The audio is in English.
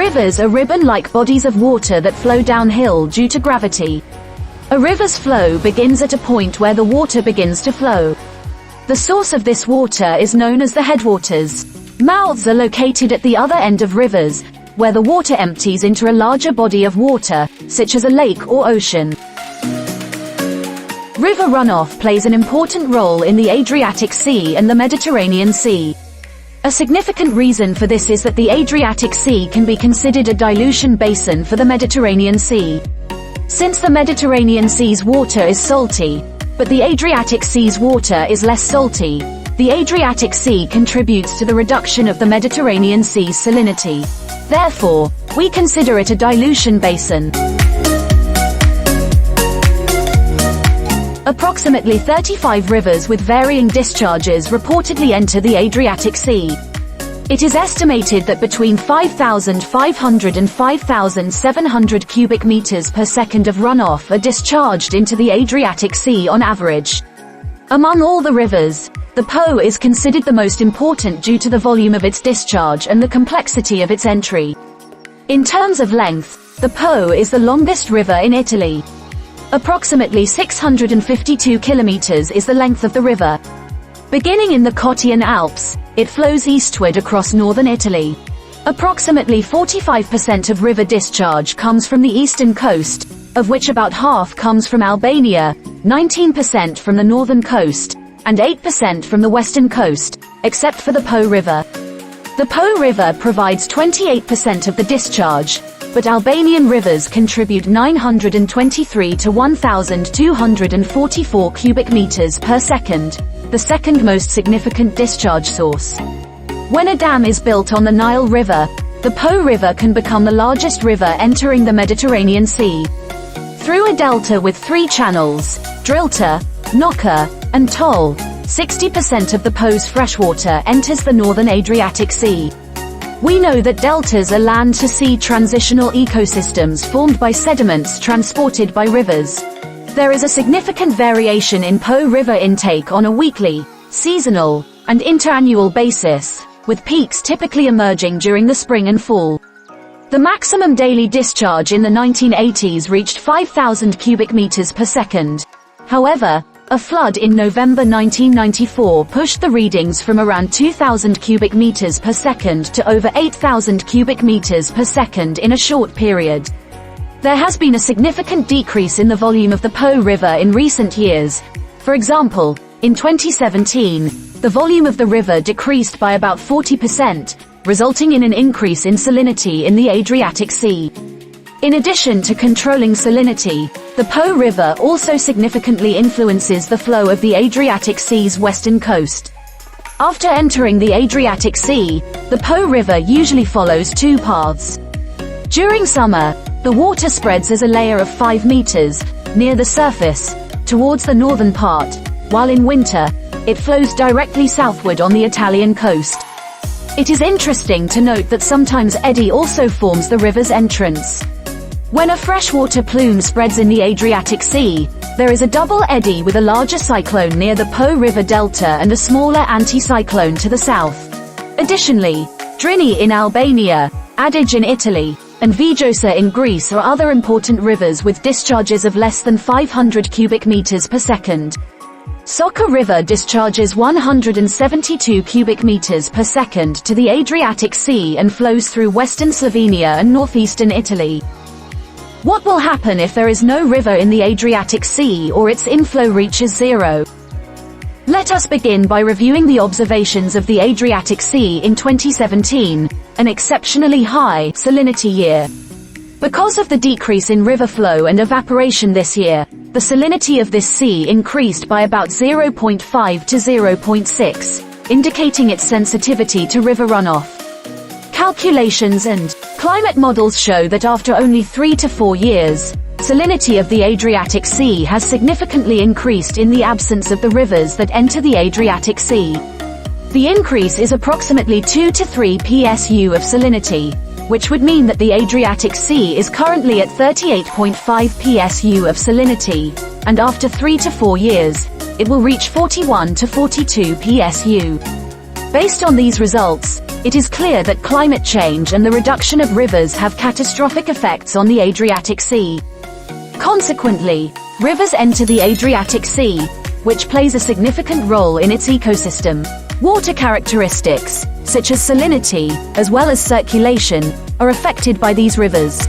Rivers are ribbon-like bodies of water that flow downhill due to gravity. A river's flow begins at a point where the water begins to flow. The source of this water is known as the headwaters. Mouths are located at the other end of rivers, where the water empties into a larger body of water, such as a lake or ocean. River runoff plays an important role in the Adriatic Sea and the Mediterranean Sea. A significant reason for this is that the Adriatic Sea can be considered a dilution basin for the Mediterranean Sea. Since the Mediterranean Sea's water is salty, but the Adriatic Sea's water is less salty, the Adriatic Sea contributes to the reduction of the Mediterranean Sea's salinity. Therefore, we consider it a dilution basin. Approximately 35 rivers with varying discharges reportedly enter the Adriatic Sea. It is estimated that between 5,500 and 5,700 cubic meters per second of runoff are discharged into the Adriatic Sea on average. Among all the rivers, the Po is considered the most important due to the volume of its discharge and the complexity of its entry. In terms of length, the Po is the longest river in Italy. Approximately 652 kilometers is the length of the river. Beginning in the Cottian Alps, it flows eastward across northern Italy. Approximately 45% of river discharge comes from the eastern coast, of which about half comes from Albania, 19% from the northern coast, and 8% from the western coast, except for the Po River. The Po River provides 28% of the discharge, but Albanian rivers contribute 923 to 1,244 cubic meters per second, the second most significant discharge source. When a dam is built on the Nile River, the Po River can become the largest river entering the Mediterranean Sea. Through a delta with 3 channels, Drilta, Noka, and Toll, 60% of the Po's freshwater enters the northern Adriatic Sea. We know that deltas are land-to-sea transitional ecosystems formed by sediments transported by rivers. There is a significant variation in Po River intake on a weekly, seasonal, and interannual basis, with peaks typically emerging during the spring and fall. The maximum daily discharge in the 1980s reached 5,000 cubic meters per second. However, a flood in November 1994 pushed the readings from around 2,000 cubic meters per second to over 8,000 cubic meters per second in a short period. There has been a significant decrease in the volume of the Po River in recent years. For example, in 2017, the volume of the river decreased by about 40%, resulting in an increase in salinity in the Adriatic Sea. In addition to controlling salinity, the Po River also significantly influences the flow of the Adriatic Sea's western coast. After entering the Adriatic Sea, the Po River usually follows 2 paths. During summer, the water spreads as a layer of 5 meters, near the surface, towards the northern part, while in winter, it flows directly southward on the Italian coast. It is interesting to note that sometimes eddy also forms the river's entrance. When a freshwater plume spreads in the Adriatic Sea, there is a double eddy with a larger cyclone near the Po River delta and a smaller anticyclone to the south. Additionally, Drini in Albania, Adige in Italy, and Vijosa in Greece are other important rivers with discharges of less than 500 cubic meters per second. Soca River discharges 172 cubic meters per second to the Adriatic Sea and flows through western Slovenia and northeastern Italy. What will happen if there is no river in the Adriatic Sea or its inflow reaches zero? Let us begin by reviewing the observations of the Adriatic Sea in 2017, an exceptionally high salinity year. Because of the decrease in river flow and evaporation this year, the salinity of this sea increased by about 0.5 to 0.6, indicating its sensitivity to river runoff. Calculations and climate models show that after only 3 to 4 years, salinity of the Adriatic Sea has significantly increased in the absence of the rivers that enter the Adriatic Sea. The increase is approximately 2 to 3 psu of salinity, which would mean that the Adriatic Sea is currently at 38.5 psu of salinity, and after 3 to 4 years, it will reach 41 to 42 psu. Based on these results, It is clear that climate change and the reduction of rivers have catastrophic effects on the Adriatic Sea. Consequently, rivers enter the Adriatic Sea, which plays a significant role in its ecosystem. Water characteristics, such as salinity, as well as circulation, are affected by these rivers.